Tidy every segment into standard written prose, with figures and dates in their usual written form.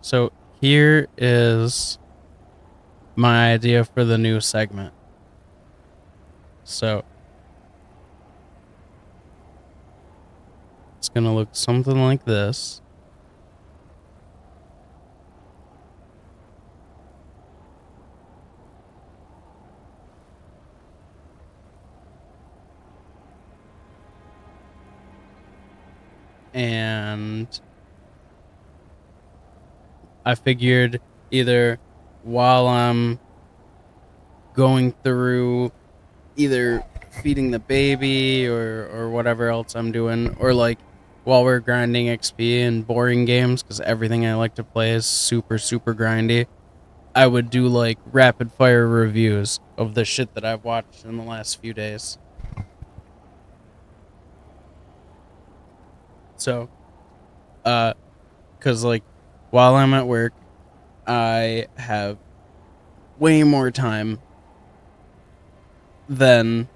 So here is my idea for the new segment. So it's going to look something like this. And I figured either while I'm going through either feeding the baby or whatever else I'm doing, or like while we're grinding XP and boring games, because everything I like to play is super, super grindy, I would do like rapid fire reviews of the shit that I've watched in the last few days. So, because like while I'm at work, I have way more time than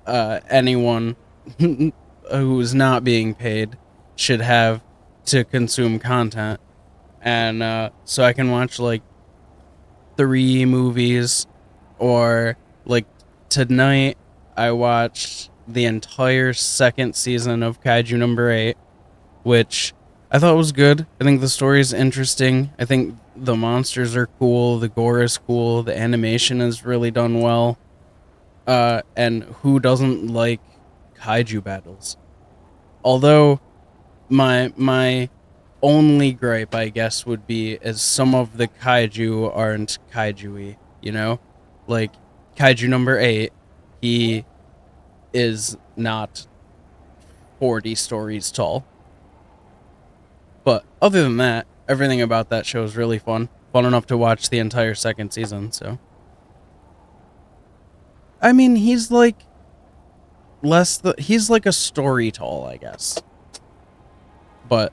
anyone who's not being paid should have to consume content. And so I can watch like 3 movies, or like tonight I watched the entire second season of Kaiju number 8, which I thought was good. I think the story is interesting. I think the monsters are cool, the gore is cool, the animation is really done well. And who doesn't like kaiju battles? Although my only gripe, I guess, would be is some of the kaiju aren't kaiju-y, you know? Like Kaiju number 8, he is not 40 stories tall. But other than that, everything about that show is really fun. Fun enough to watch the entire second season, so. I mean, he's like he's like a story tall, I guess. But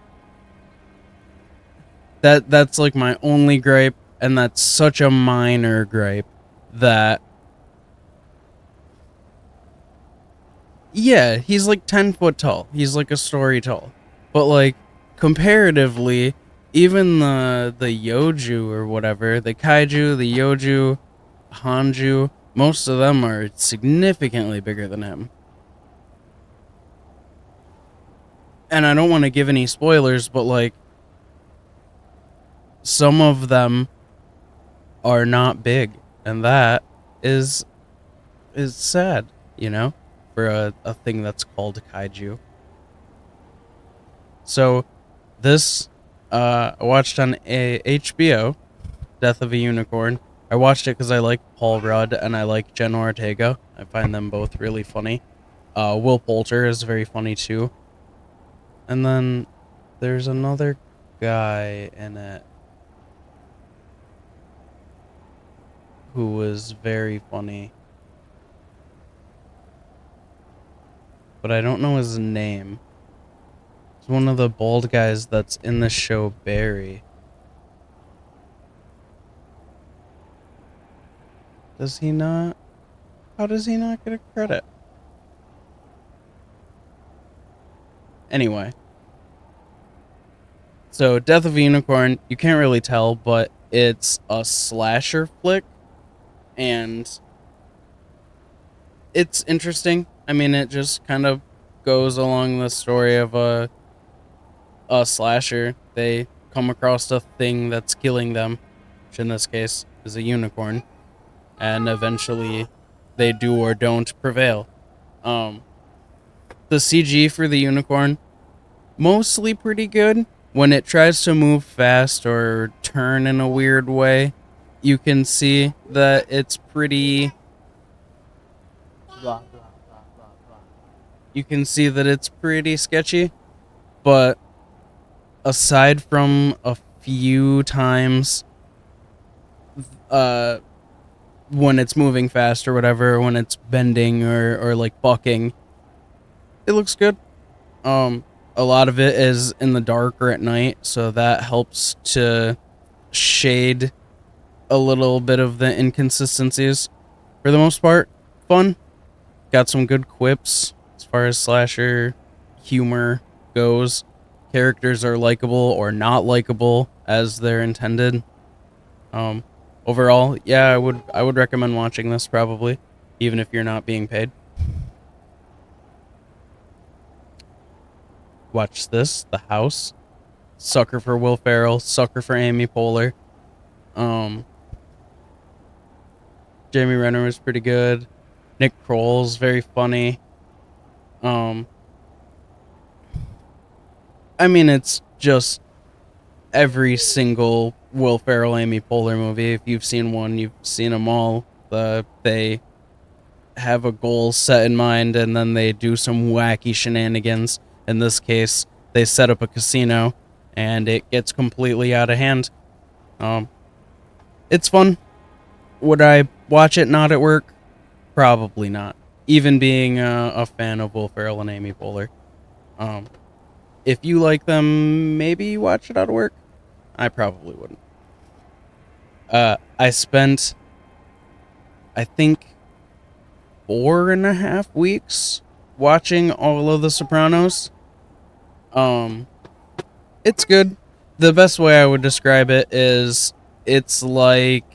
that's like my only gripe, and that's such a minor gripe that yeah, he's like 10 foot tall. He's like a story tall. But like comparatively, even the Yoju or whatever, the Kaiju, the Yoju, Hanju, most of them are significantly bigger than him. And I don't want to give any spoilers, but like some of them are not big, and that is sad, you know, for a thing that's called kaiju. So this I watched on HBO, Death of a Unicorn. I watched it because I like Paul Rudd and I like Jen Ortega. I find them both really funny. Will Poulter is very funny too. And then there's another guy in it who was very funny, but I don't know his name. It's one of the bald guys that's in the show Barry. Does he not? How does he not get a credit? Anyway, so Death of a Unicorn, you can't really tell, but it's a slasher flick, and it's interesting. I mean, it just kind of goes along the story of a slasher. They come across a thing that's killing them, which in this case is a unicorn, and eventually they do or don't prevail. Um, the CG for the unicorn, mostly pretty good. When it tries to move fast or turn in a weird way, you can see that it's pretty. You can see that it's pretty sketchy, but aside from a few times, uh, when it's moving fast or whatever, when it's bending or like bucking, it looks good. A lot of it is in the dark or at night, so that helps to shade a little bit of the inconsistencies. For the most part, fun. Got some good quips as far as slasher humor goes. characters are likable or not likable as they're intended. Um, Overall, yeah, I would recommend watching this probably, even if you're not being paid. Watch this, The House. Sucker for Will Ferrell, sucker for Amy Poehler. Um, Jamie Renner was pretty good. Nick Kroll's very funny. Um, I mean, it's just every single Will Ferrell, Amy Poehler movie. If you've seen one, you've seen them all. They have a goal set in mind, and then they do some wacky shenanigans. In this case, they set up a casino, and it gets completely out of hand. Um, it's fun. Would I watch it not at work? Probably not. Even being a fan of Will Ferrell and Amy Poehler. Um, if you like them, maybe you watch it out of work. I probably wouldn't. I spent, I think, 4.5 weeks watching all of The Sopranos. Um, it's good. The best way I would describe it is it's like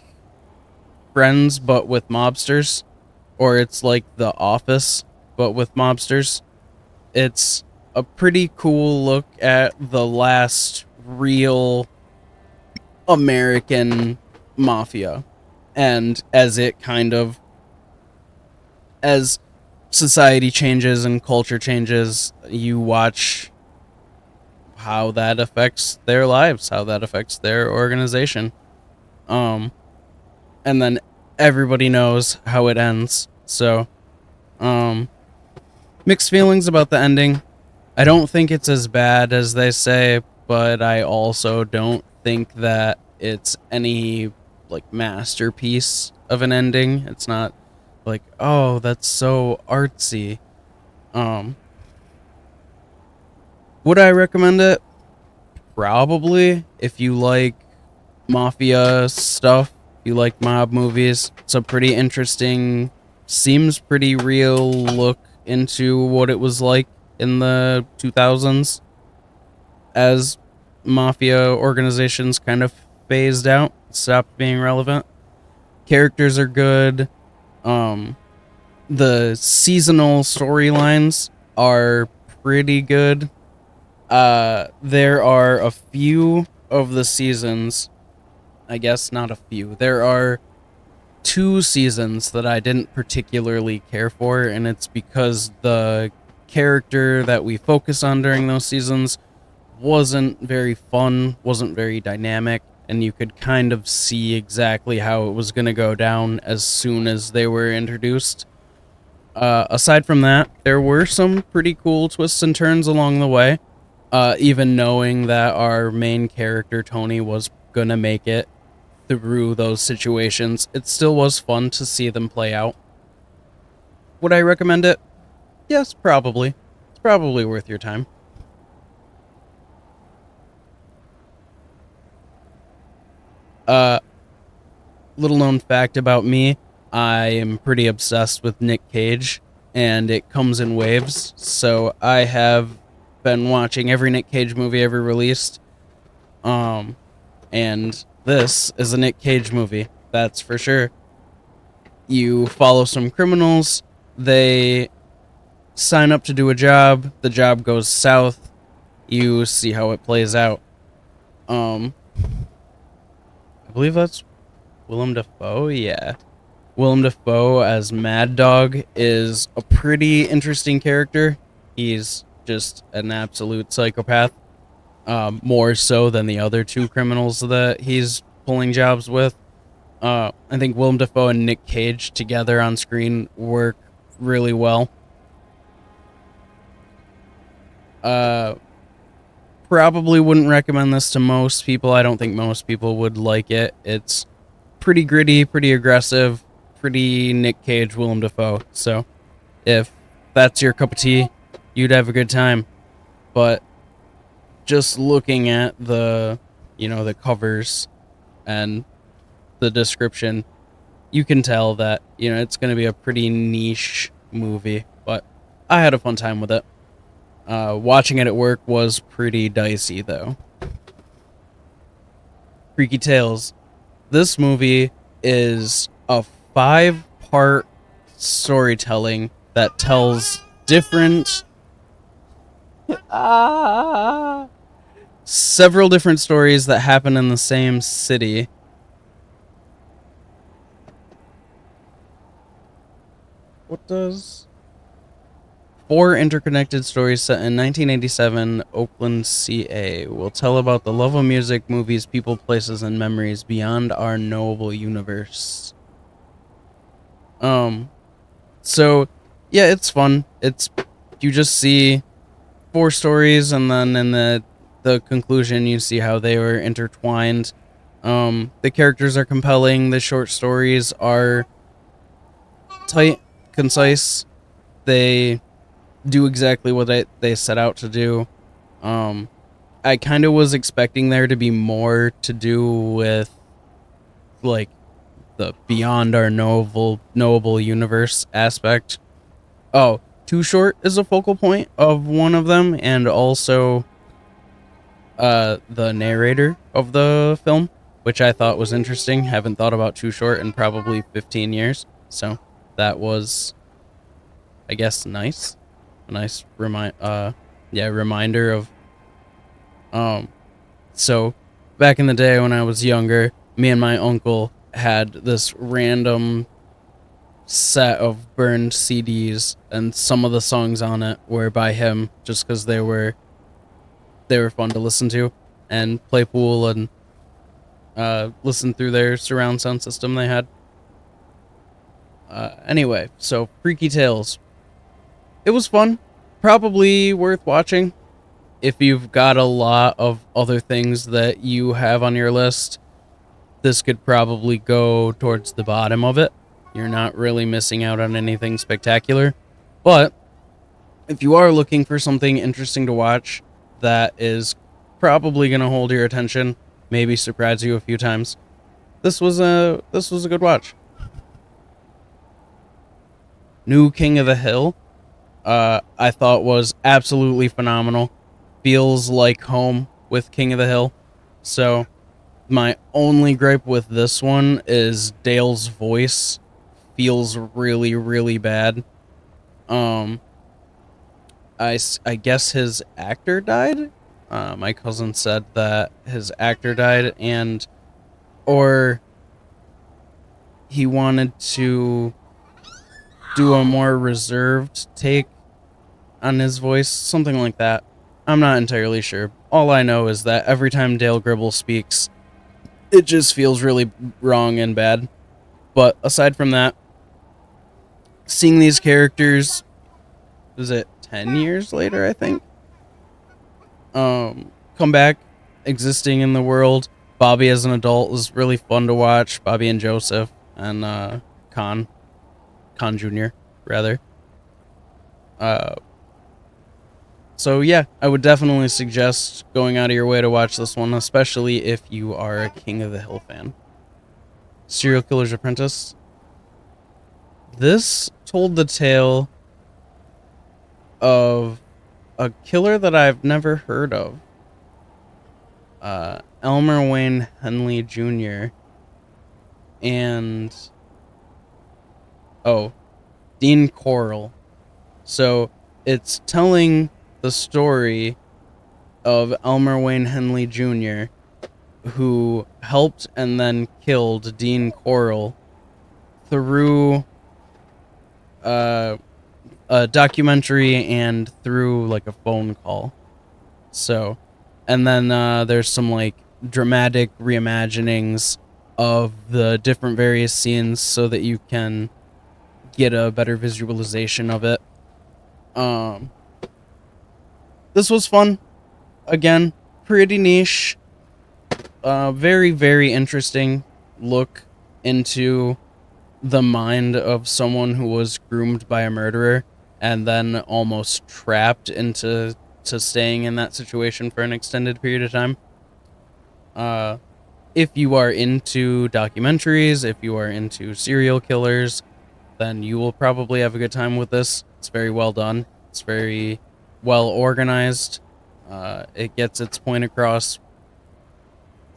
Friends but with mobsters, or it's like The Office but with mobsters. It's a pretty cool look at the last real American mafia, and as society changes and culture changes, you watch how that affects their lives, how that affects their organization. Um, and then everybody knows how it ends. So, um, mixed feelings about the ending. I don't think it's as bad as they say, but I also don't think that it's any like masterpiece of an ending. It's not like, oh, that's so artsy. Um, would I recommend it? Probably. If you like mafia stuff, if you like mob movies, it's a pretty interesting, seems pretty real look into what it was like in the 2000s as mafia organizations kind of phased out, stopped being relevant. Characters are good. Um, the seasonal storylines are pretty good. There are a few of the seasons, I guess not a few. There are 2 seasons that I didn't particularly care for, and it's because the character that we focus on during those seasons wasn't very fun, wasn't very dynamic, and you could kind of see exactly how it was going to go down as soon as they were introduced. Aside from that, there were some pretty cool twists and turns along the way. Even knowing that our main character, Tony, was going to make it through those situations, it still was fun to see them play out. Would I recommend it? Yes, probably. It's probably worth your time. Uh, Little known fact about me, I am pretty obsessed with Nick Cage, and it comes in waves. So I have been watching every Nick Cage movie ever released. Um, and this is a Nick Cage movie, that's for sure. You follow some criminals, they sign up to do a job, the job goes south, you see how it plays out. Um, I believe that's Willem Dafoe, yeah. Willem Dafoe as Mad Dog is a pretty interesting character. He's just an absolute psychopath, more so than the other 2 criminals that he's pulling jobs with. I think Willem Dafoe and Nick Cage together on screen work really well. Uh, Probably wouldn't recommend this to most people. I don't think most people would like it. It's pretty gritty, pretty aggressive, pretty Nick Cage, Willem Dafoe. So if that's your cup of tea, you'd have a good time. But just looking at the covers and the description, you can tell that, it's going to be a pretty niche movie. But I had a fun time with it. Watching it at work was pretty dicey, though. Freaky Tales. This movie is a 5-part storytelling that tells different several different stories that happen in the same city. What does 4 interconnected stories set in 1987 Oakland, CA will tell about the love of music, movies, people, places, and memories beyond our knowable universe. So yeah, it's fun. It's you just see 4 stories, and then in the conclusion you see how they were intertwined. The characters are compelling, the short stories are tight, concise. They do exactly what they set out to do. I kind of was expecting there to be more to do with like the beyond our knowable universe aspect. Oh, Too Short is a focal point of one of them, and also the narrator of the film, which I thought was interesting. Haven't thought about Too Short in probably 15 years, so that was, I guess, nice. A nice reminder of so back in the day when I was younger, me and my uncle had this random set of burned CDs, and some of the songs on it were by him just because they were fun to listen to and play pool and listen through their surround sound system they had. Anyway, so Freaky Tales. It was fun. Probably worth watching if you've got a lot of other things that you have on your list. This could probably go towards the bottom of it. You're not really missing out on anything spectacular. But if you are looking for something interesting to watch that is probably going to hold your attention, maybe surprise you a few times, this was a good watch. New King of the Hill, I thought was absolutely phenomenal. Feels like home with King of the Hill. So my only gripe with this one is Dale's voice feels really, really bad. I guess his actor died. My cousin said that his actor died, and or he wanted to do a more reserved take on his voice, something like that. I'm not entirely sure. All I know is that every time Dale Gribble speaks, it just feels really wrong and bad. But aside from that, seeing these characters, was it 10 years later, I think? Come back, existing in the world. Bobby as an adult was really fun to watch. Bobby and Joseph and Khan Jr. rather. So yeah, I would definitely suggest going out of your way to watch this one, especially if you are a King of the Hill fan. Serial Killer's Apprentice. This told the tale of a killer that I've never heard of. Elmer Wayne Henley Jr. and Dean Corll. So it's telling the story of Elmer Wayne Henley Jr., who helped and then killed Dean Corll through a documentary and through like a phone call. So, and then there's some like dramatic reimaginings of the different various scenes so that you can get a better visualization of it. This was fun. Again, pretty niche. Very, very interesting look into the mind of someone who was groomed by a murderer and then almost trapped into staying in that situation for an extended period of time. If you are into documentaries, if you are into serial killers, then you will probably have a good time with this. It's very well done. It's very well organized. It gets its point across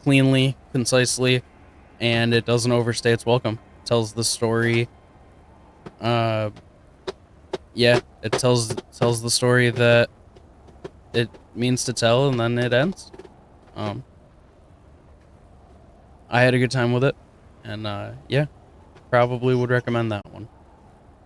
cleanly, concisely, and it doesn't overstay its welcome. It tells the story. Uh, yeah, it tells the story that it means to tell, and then it ends. Um, I had a good time with it, and yeah, probably would recommend that one.